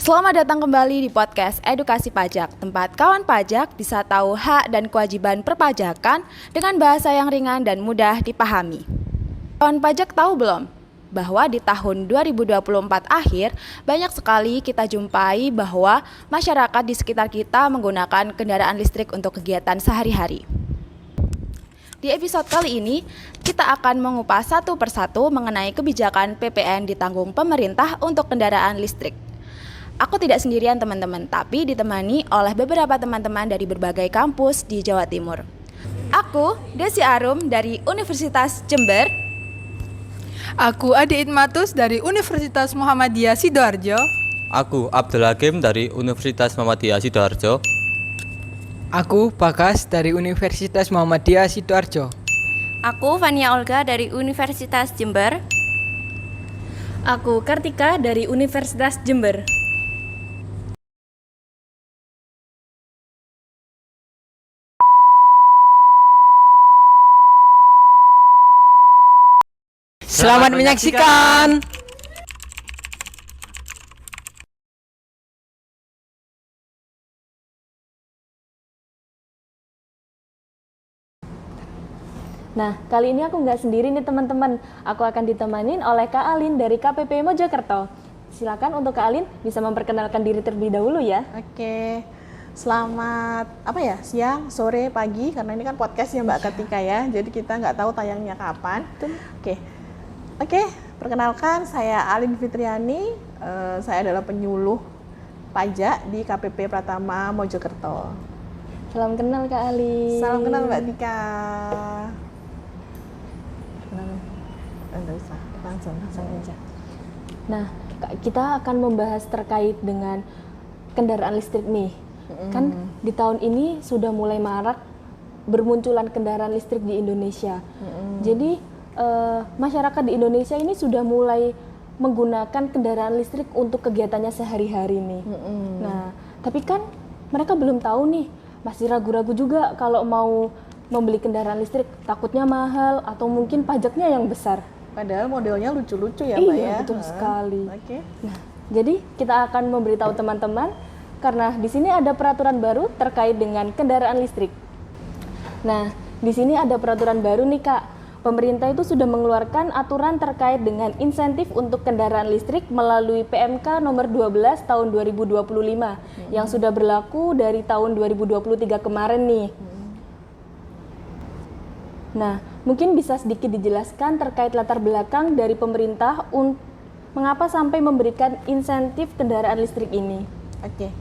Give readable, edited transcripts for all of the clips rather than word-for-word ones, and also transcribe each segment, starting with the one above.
Selamat datang kembali di podcast Edukasi Pajak, tempat kawan pajak bisa tahu hak dan kewajiban perpajakan dengan bahasa yang ringan dan mudah dipahami. Kawan pajak tahu belum? Bahwa di tahun 2024 akhir, banyak sekali kita jumpai bahwa masyarakat di sekitar kita menggunakan kendaraan listrik untuk kegiatan sehari-hari. Di episode kali ini, kita akan mengupas satu persatu mengenai kebijakan PPN ditanggung pemerintah untuk kendaraan listrik. Aku tidak sendirian teman-teman, tapi ditemani oleh beberapa teman-teman dari berbagai kampus di Jawa Timur. Aku, Desi Arum dari Universitas Jember. Aku Adi Idmatus dari Universitas Muhammadiyah Sidoarjo. Aku Abdul Hakim dari Universitas Muhammadiyah Sidoarjo. Aku Bagas dari Universitas Muhammadiyah Sidoarjo. Aku Fania Olga dari Universitas Jember. Aku Kartika dari Universitas Jember. Selamat menyaksikan. Nah, kali ini aku nggak sendiri nih teman-teman. Aku akan ditemanin oleh Kak Alin dari KPP Mojokerto. Silakan untuk Kak Alin bisa memperkenalkan diri terlebih dahulu ya. Oke, selamat siang, sore, pagi, karena ini kan podcastnya Mbak Kartika ya. Jadi kita nggak tahu tayangnya kapan. Oke, perkenalkan saya Alin Fitriani. Saya adalah penyuluh pajak di KPP Pratama Mojokerto. Salam kenal Kak Alin. Salam kenal Mbak Tika. Langsung aja. Nah, kita akan membahas terkait dengan kendaraan listrik nih. Kan di tahun ini sudah mulai marak bermunculan kendaraan listrik di Indonesia. Jadi masyarakat di Indonesia ini sudah mulai menggunakan kendaraan listrik untuk kegiatannya sehari-hari nih. Nah, tapi kan mereka belum tahu nih, masih ragu-ragu juga kalau mau membeli kendaraan listrik, takutnya mahal atau mungkin pajaknya yang besar. Padahal modelnya lucu-lucu ya Mbak ya. Iya, betul sekali. Oke. Nah, jadi kita akan memberitahu teman-teman karena di sini ada peraturan baru terkait dengan kendaraan listrik. Nah, di sini ada peraturan baru nih Kak. Pemerintah itu sudah mengeluarkan aturan terkait dengan insentif untuk kendaraan listrik melalui PMK nomor 12 tahun 2025 yang sudah berlaku dari tahun 2023 kemarin nih. Nah, mungkin bisa sedikit dijelaskan terkait latar belakang dari pemerintah mengapa sampai memberikan insentif kendaraan listrik ini. Oke.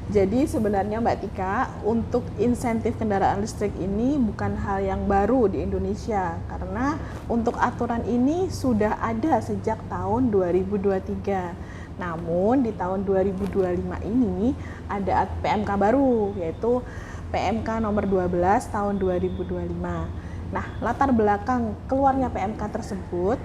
Jadi sebenarnya Mbak Tika, untuk insentif kendaraan listrik ini bukan hal yang baru di Indonesia, karena untuk aturan ini sudah ada sejak tahun 2023. Namun di tahun 2025 ini ada PMK baru, yaitu PMK nomor 12 tahun 2025. Nah, latar belakang keluarnya PMK tersebut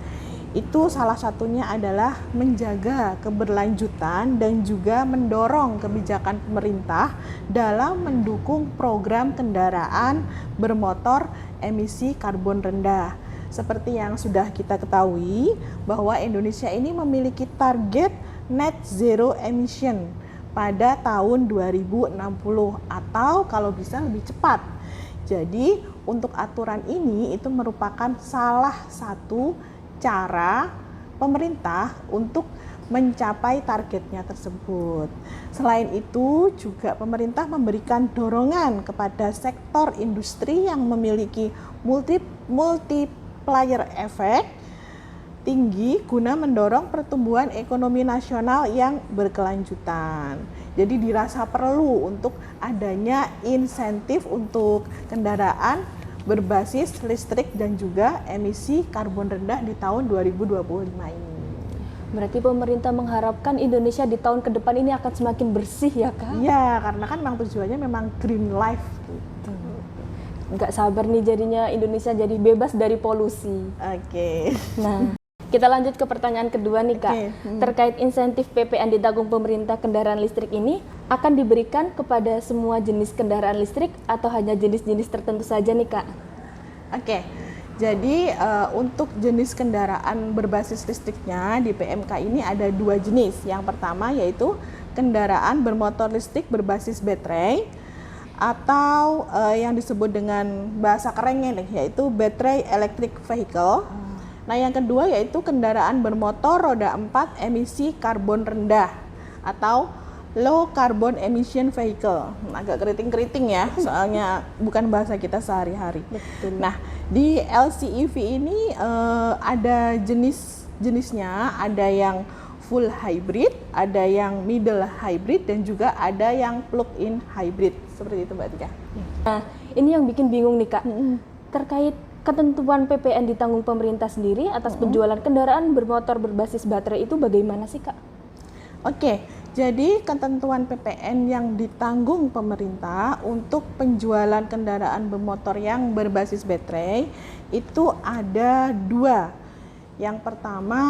itu salah satunya adalah menjaga keberlanjutan dan juga mendorong kebijakan pemerintah dalam mendukung program kendaraan bermotor emisi karbon rendah. Seperti yang sudah kita ketahui bahwa Indonesia ini memiliki target net zero emission pada tahun 2060 atau kalau bisa lebih cepat. Jadi untuk aturan ini itu merupakan salah satu cara pemerintah untuk mencapai targetnya tersebut. Selain itu juga pemerintah memberikan dorongan kepada sektor industri yang memiliki multiplier effect tinggi guna mendorong pertumbuhan ekonomi nasional yang berkelanjutan. Jadi dirasa perlu untuk adanya insentif untuk kendaraan berbasis listrik dan juga emisi karbon rendah di tahun 2025 ini. Berarti pemerintah mengharapkan Indonesia di tahun ke depan ini akan semakin bersih ya Kak? Iya, karena kan memang tujuannya memang green life gitu. Nggak sabar nih jadinya Indonesia jadi bebas dari polusi. Oke. Nah, kita lanjut ke pertanyaan kedua nih Kak. Terkait insentif PPN ditanggung pemerintah kendaraan listrik ini akan diberikan kepada semua jenis kendaraan listrik atau hanya jenis-jenis tertentu saja nih Kak? Oke. Jadi untuk jenis kendaraan berbasis listriknya di PMK ini ada dua jenis. Yang pertama yaitu kendaraan bermotor listrik berbasis baterai atau yang disebut dengan bahasa kerennya nih, yaitu battery electric vehicle. Nah, yang kedua yaitu kendaraan bermotor roda 4 emisi karbon rendah atau low carbon emission vehicle. Agak keriting-keriting ya, soalnya bukan bahasa kita sehari-hari. Nah, di LCEV ini ada jenisnya, ada yang full hybrid, ada yang middle hybrid, dan juga ada yang plug-in hybrid. Seperti itu Mbak Tika. Nah, ini yang bikin bingung nih Kak. Terkait ketentuan PPN ditanggung pemerintah sendiri atas penjualan kendaraan bermotor berbasis baterai itu bagaimana sih Kak? Oke, jadi ketentuan PPN yang ditanggung pemerintah untuk penjualan kendaraan bermotor yang berbasis baterai itu ada dua. Yang pertama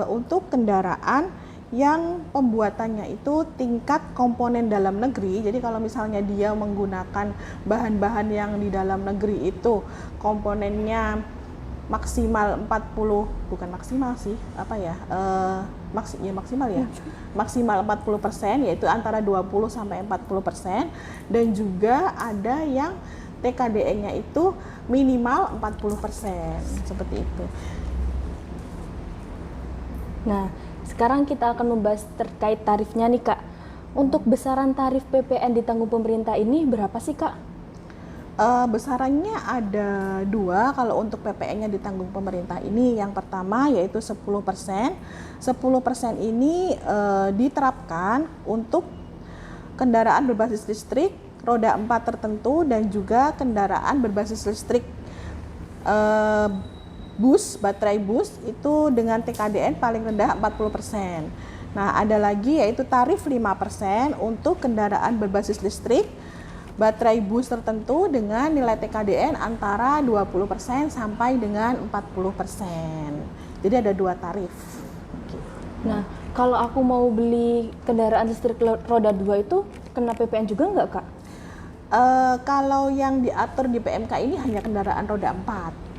untuk kendaraan yang pembuatannya itu tingkat komponen dalam negeri. Jadi kalau misalnya dia menggunakan bahan-bahan yang di dalam negeri itu komponennya maksimal 40, bukan maksimal sih, apa ya, maksimal ya, maksimal 40%, yaitu antara 20 sampai 40%, dan juga ada yang TKDN-nya itu minimal 40%, seperti itu. Nah, sekarang kita akan membahas terkait tarifnya nih Kak. Untuk besaran tarif PPN ditanggung pemerintah ini berapa sih Kak? Besarannya ada dua. Kalau untuk PPN-nya ditanggung pemerintah ini, yang pertama yaitu 10%. 10% ini diterapkan untuk kendaraan berbasis listrik roda 4 tertentu dan juga kendaraan berbasis listrik bus, baterai bus itu dengan TKDN paling rendah 40%. Nah, ada lagi yaitu tarif 5% untuk kendaraan berbasis listrik baterai bus tertentu dengan nilai TKDN antara 20% sampai dengan 40%. Jadi ada dua tarif. Nah, kalau aku mau beli kendaraan listrik roda 2 itu kena PPN juga nggak Kak? Kalau yang diatur di PMK ini hanya kendaraan roda 4.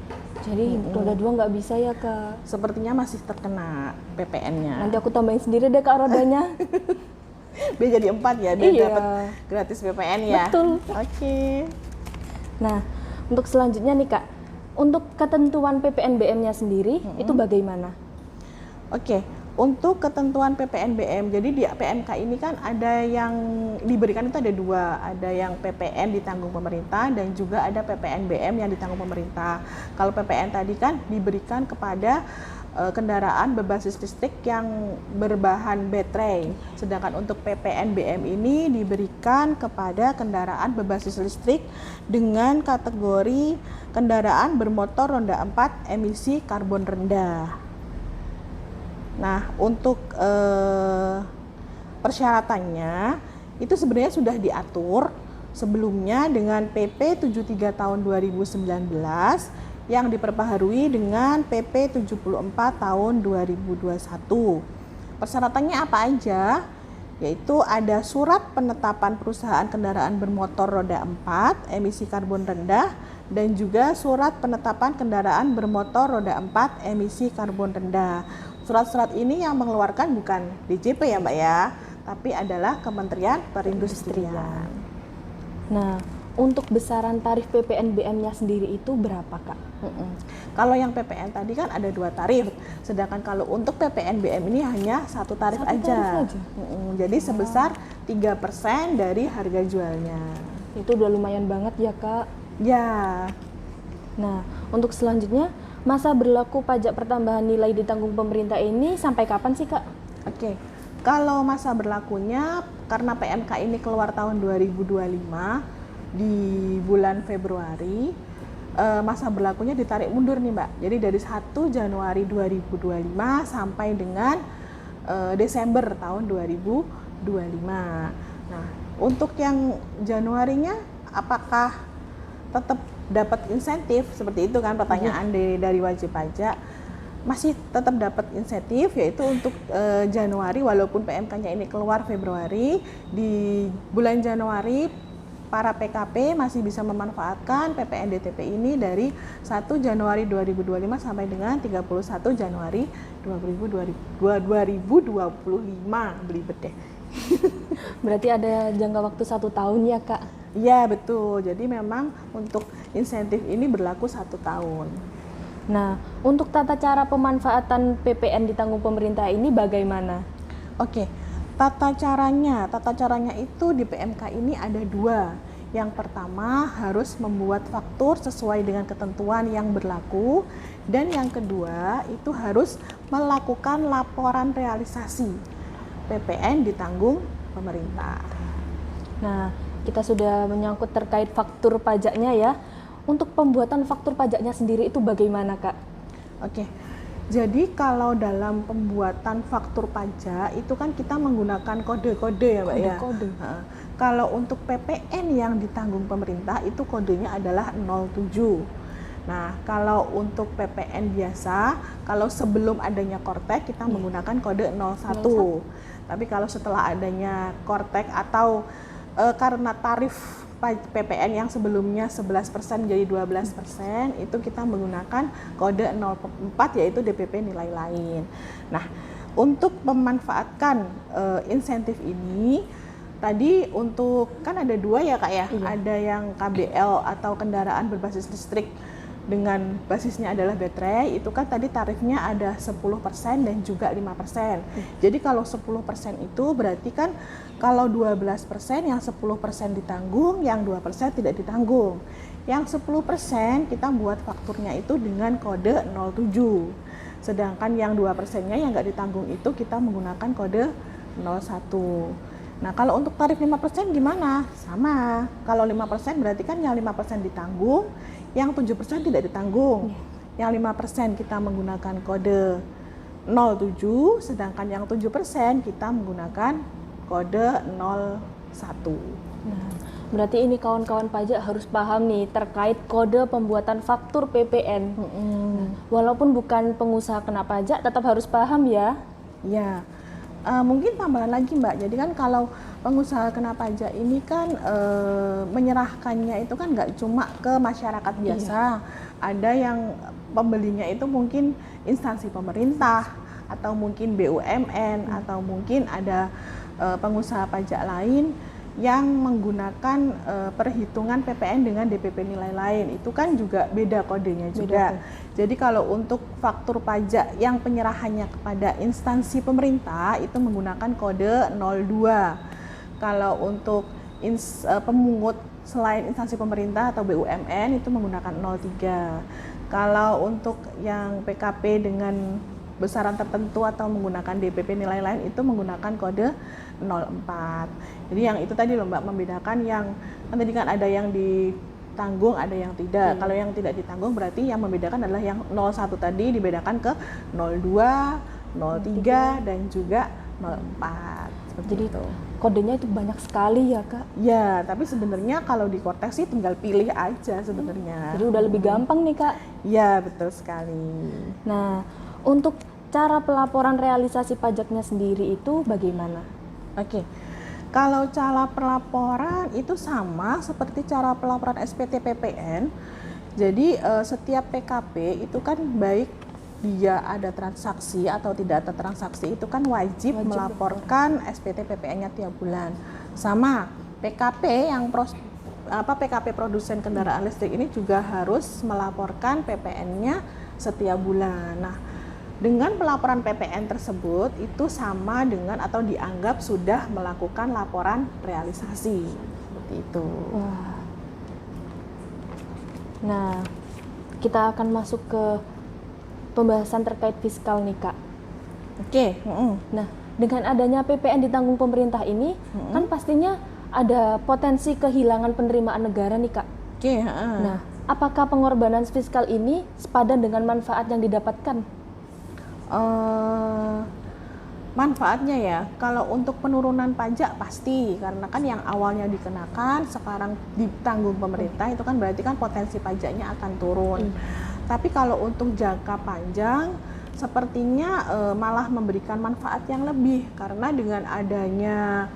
Jadi roda 2 nggak bisa ya Kak? Sepertinya masih terkena PPN-nya. Nanti aku tambahin sendiri deh Kak rodanya. Biar jadi 4 ya, biar Iya. dapat gratis PPN ya. Betul. Oke. Nah, untuk selanjutnya nih Kak, untuk ketentuan PPNBM-nya sendiri itu bagaimana? Oke, untuk ketentuan PPNBM, jadi di PMK ini kan ada yang diberikan itu ada dua, ada yang PPN ditanggung pemerintah dan juga ada PPNBM yang ditanggung pemerintah. Kalau PPN tadi kan diberikan kepada kendaraan berbasis listrik yang berbahan baterai, sedangkan untuk PPNBM ini diberikan kepada kendaraan berbasis listrik dengan kategori kendaraan bermotor roda 4 emisi karbon rendah. Nah, untuk persyaratannya itu sebenarnya sudah diatur sebelumnya dengan PP 73 tahun 2019 yang diperbaharui dengan PP 74 tahun 2021. Persyaratannya apa aja? Yaitu ada surat penetapan perusahaan kendaraan bermotor roda 4 emisi karbon rendah dan juga surat penetapan kendaraan bermotor roda 4 emisi karbon rendah. Surat-surat ini yang mengeluarkan bukan DJP ya Mbak ya, tapi adalah Kementerian Perindustrian. Nah, untuk besaran tarif PPNBM-nya sendiri itu berapa Kak? Kalau yang PPN tadi kan ada dua tarif, sedangkan kalau untuk PPNBM ini hanya satu tarif aja. Jadi sebesar 3% dari harga jualnya. Itu udah lumayan banget ya Kak. Ya. Nah, untuk selanjutnya masa berlaku pajak pertambahan nilai ditanggung pemerintah ini sampai kapan sih Kak? Oke. Kalau masa berlakunya karena PMK ini keluar tahun 2025 di bulan Februari, masa berlakunya ditarik mundur nih Mbak. Jadi dari 1 Januari 2025 sampai dengan Desember tahun 2025. Nah, untuk yang Januarinya apakah tetap dapat insentif? Seperti itu kan pertanyaan dari wajib pajak. Masih tetap dapat insentif, yaitu untuk Januari walaupun PMK-nya ini keluar Februari, di bulan Januari para PKP masih bisa memanfaatkan PPN DTP ini dari 1 Januari 2025 sampai dengan 31 Januari 2025. Belibet deh. Berarti ada jangka waktu 1 tahun ya Kak? Iya betul, jadi memang untuk insentif ini berlaku 1 tahun. Nah, untuk tata cara pemanfaatan PPN ditanggung pemerintah ini bagaimana? Oke, tata caranya itu di PMK ini ada 2. Yang pertama harus membuat faktur sesuai dengan ketentuan yang berlaku, dan yang kedua itu harus melakukan laporan realisasi PPN ditanggung pemerintah. Nah, kita sudah menyangkut terkait faktur pajaknya ya. Untuk pembuatan faktur pajaknya sendiri itu bagaimana Kak? Oke, jadi kalau dalam pembuatan faktur pajak itu kan kita menggunakan kode-kode ya Mbak ya. Kode-kode. Kalau untuk PPN yang ditanggung pemerintah itu kodenya adalah 07. Nah, kalau untuk PPN biasa, kalau sebelum adanya Kortek kita menggunakan kode 01. Tapi kalau setelah adanya Kortek atau karena tarif PPN yang sebelumnya 11% menjadi 12%, itu kita menggunakan kode 04 yaitu DPP nilai lain. Nah, untuk memanfaatkan insentif ini tadi untuk kan ada 2 ya Kak ya, ada yang KBL atau kendaraan berbasis listrik dengan basisnya adalah baterai, itu kan tadi tarifnya ada 10% dan juga 5%. Jadi kalau 10% itu berarti kan kalau 12% yang 10% ditanggung, yang 2% tidak ditanggung. Yang 10% kita buat fakturnya itu dengan kode 07. Sedangkan yang 2%-nya yang nggak ditanggung itu kita menggunakan kode 01. Nah, kalau untuk tarif 5% gimana? Sama. Kalau 5% berarti kan yang 5% ditanggung, yang 7% tidak ditanggung. Yang 5% kita menggunakan kode 07, sedangkan yang 7% kita menggunakan kode 01. Nah, berarti ini kawan-kawan pajak harus paham nih terkait kode pembuatan faktur PPN. Nah, walaupun bukan pengusaha kena pajak, tetap harus paham ya. Ya. Mungkin tambahan lagi Mbak, jadi kan kalau pengusaha kena pajak ini kan menyerahkannya itu kan nggak cuma ke masyarakat biasa, ada yang pembelinya itu mungkin instansi pemerintah, atau mungkin BUMN, atau mungkin ada pengusaha pajak lain yang menggunakan perhitungan PPN dengan DPP nilai lain, itu kan juga beda kodenya juga. Jadi kalau untuk faktur pajak yang penyerahannya kepada instansi pemerintah itu menggunakan kode 02. Kalau untuk pemungut selain instansi pemerintah atau BUMN itu menggunakan 03. Kalau untuk yang PKP dengan besaran tertentu atau menggunakan DPP nilai lain itu menggunakan kode 04. Jadi yang itu tadi loh Mbak, membedakan yang kan tadi kan ada yang ditanggung, ada yang tidak. Kalau yang tidak ditanggung berarti yang membedakan adalah yang 01 tadi dibedakan ke 02, 03 dan juga 04. Jadi kodenya itu banyak sekali ya Kak? Ya, tapi sebenarnya kalau di Kortek sih tinggal pilih aja sebenarnya. Jadi udah lebih gampang nih Kak? Ya, betul sekali. Nah, untuk cara pelaporan realisasi pajaknya sendiri itu bagaimana? Oke, kalau cara pelaporan itu sama seperti cara pelaporan SPT PPN. Jadi setiap PKP itu kan baik dia ada transaksi atau tidak ada transaksi itu kan wajib melaporkan SPT PPN-nya tiap bulan. Sama PKP yang PKP produsen kendaraan listrik ini juga harus melaporkan PPN-nya setiap bulan. Nah, dengan pelaporan PPN tersebut itu sama dengan atau dianggap sudah melakukan laporan realisasi seperti itu. Wah. Nah, kita akan masuk ke pembahasan terkait fiskal nih Kak. Oke. Nah, dengan adanya PPN ditanggung pemerintah ini, kan pastinya ada potensi kehilangan penerimaan negara nih Kak. Oke. Nah, apakah pengorbanan fiskal ini sepadan dengan manfaat yang didapatkan? Manfaatnya ya, kalau untuk penurunan pajak pasti, karena kan yang awalnya dikenakan sekarang ditanggung pemerintah itu kan berarti kan potensi pajaknya akan turun. Tapi kalau untuk jangka panjang sepertinya malah memberikan manfaat yang lebih, karena dengan adanya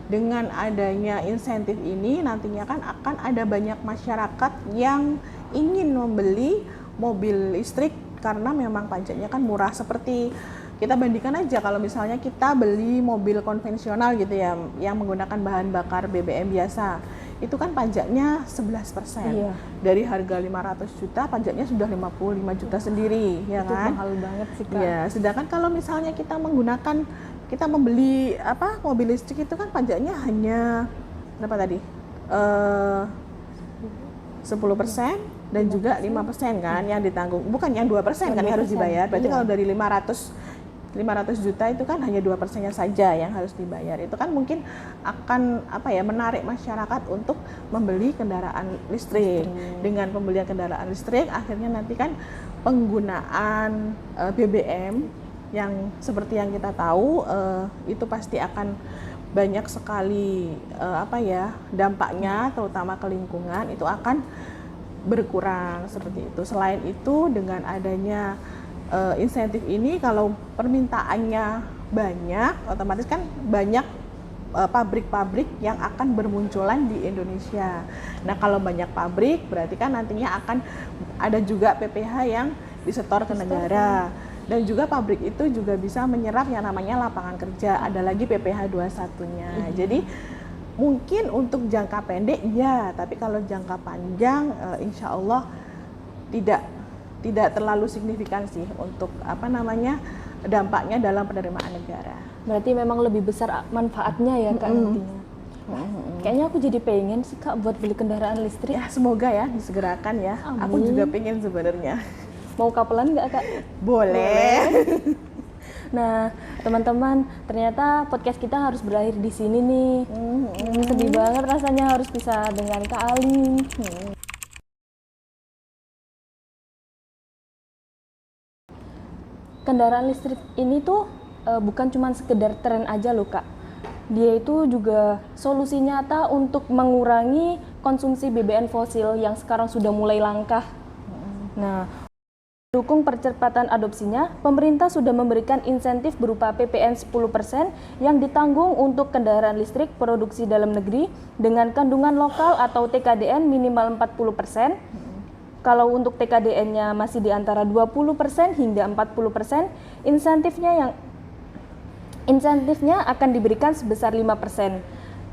dengan adanya insentif ini nantinya kan akan ada banyak masyarakat yang ingin membeli mobil listrik karena memang pajaknya kan murah. Seperti kita bandingkan aja kalau misalnya kita beli mobil konvensional gitu ya yang menggunakan bahan bakar BBM biasa, itu kan pajaknya 11%. Iya. Dari harga 500 juta pajaknya sudah 55 juta sendiri, ya Itu kan? mahal banget sih Kak. Ya, sedangkan kalau misalnya kita membeli mobil listrik itu kan pajaknya hanya berapa tadi? 10% dan juga 5% kan yang ditanggung. Bukan yang 2% kan yang harus dibayar. Berarti Iya. kalau dari 500 juta itu kan hanya 2%-nya saja yang harus dibayar. Itu kan mungkin akan menarik masyarakat untuk membeli kendaraan listrik. Dengan pembelian kendaraan listrik akhirnya nanti kan penggunaan BBM yang seperti yang kita tahu itu pasti akan banyak sekali dampaknya terutama ke lingkungan itu akan berkurang seperti itu. Selain itu dengan adanya insentif ini kalau permintaannya banyak otomatis kan banyak pabrik-pabrik yang akan bermunculan di Indonesia. Nah, kalau banyak pabrik berarti kan nantinya akan ada juga PPH yang disetor ke negara. Dan juga pabrik itu juga bisa menyerap yang namanya lapangan kerja. Ada lagi PPH 21-nya. Jadi mungkin untuk jangka pendek ya, tapi kalau jangka panjang insya Allah tidak terlalu signifikan sih untuk dampaknya dalam penerimaan negara. Berarti memang lebih besar manfaatnya ya Kak nantinya. Kayaknya aku jadi pengen sih Kak buat beli kendaraan listrik. Ya semoga ya disegerakan ya. Amin. Aku juga pengen sebenarnya. Mau kapelan nggak Kak? Boleh. Nah, teman-teman, ternyata podcast kita harus berakhir di sini nih. Sedih banget rasanya harus bisa dengan Kak Ali. Kendaraan listrik ini tuh bukan cuma sekedar tren aja loh Kak. Dia itu juga solusi nyata untuk mengurangi konsumsi BBM fosil yang sekarang sudah mulai langka. Nah, dukung percepatan adopsinya, pemerintah sudah memberikan insentif berupa PPN 10% yang ditanggung untuk kendaraan listrik produksi dalam negeri dengan kandungan lokal atau TKDN minimal 40%. Kalau untuk TKDN-nya masih di antara 20% hingga 40%, insentifnya akan diberikan sebesar 5%.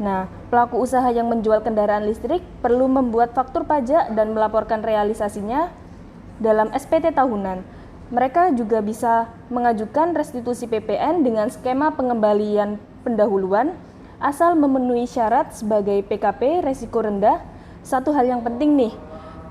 Nah, pelaku usaha yang menjual kendaraan listrik perlu membuat faktur pajak dan melaporkan realisasinya dalam SPT tahunan. Mereka juga bisa mengajukan restitusi PPN dengan skema pengembalian pendahuluan asal memenuhi syarat sebagai PKP resiko rendah. Satu hal yang penting nih,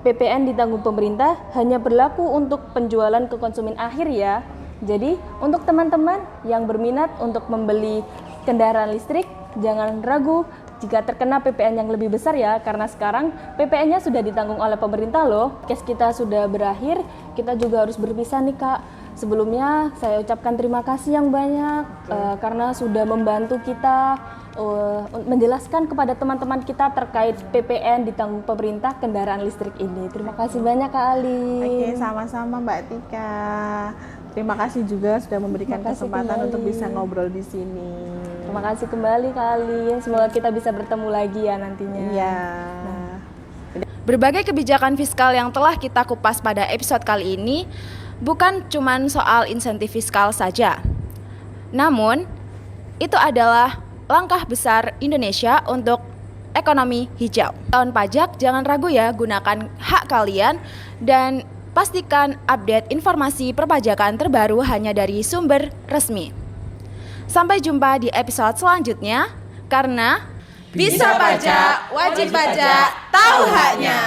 PPN ditanggung pemerintah hanya berlaku untuk penjualan ke konsumen akhir ya. Jadi untuk teman-teman yang berminat untuk membeli kendaraan listrik, jangan ragu jika terkena PPN yang lebih besar ya, karena sekarang PPN-nya sudah ditanggung oleh pemerintah loh. Case kita sudah berakhir, kita juga harus berpisah nih Kak. Sebelumnya saya ucapkan terima kasih yang banyak karena sudah membantu kita menjelaskan kepada teman-teman kita terkait PPN ditanggung pemerintah kendaraan listrik ini. Terima kasih banyak Kak Ali. Oke, sama-sama Mbak Tika. Terima kasih juga sudah memberikan kesempatan untuk bisa ngobrol di sini. Terima kasih kembali Kak Ali. Semoga kita bisa bertemu lagi ya nantinya. Iya. Berbagai kebijakan fiskal yang telah kita kupas pada episode kali ini bukan cuma soal insentif fiskal saja. Namun, itu adalah langkah besar Indonesia untuk ekonomi hijau. Tahun pajak, jangan ragu ya gunakan hak kalian dan pastikan update informasi perpajakan terbaru hanya dari sumber resmi. Sampai jumpa di episode selanjutnya, karena bisa pajak, wajib pajak, tahu haknya.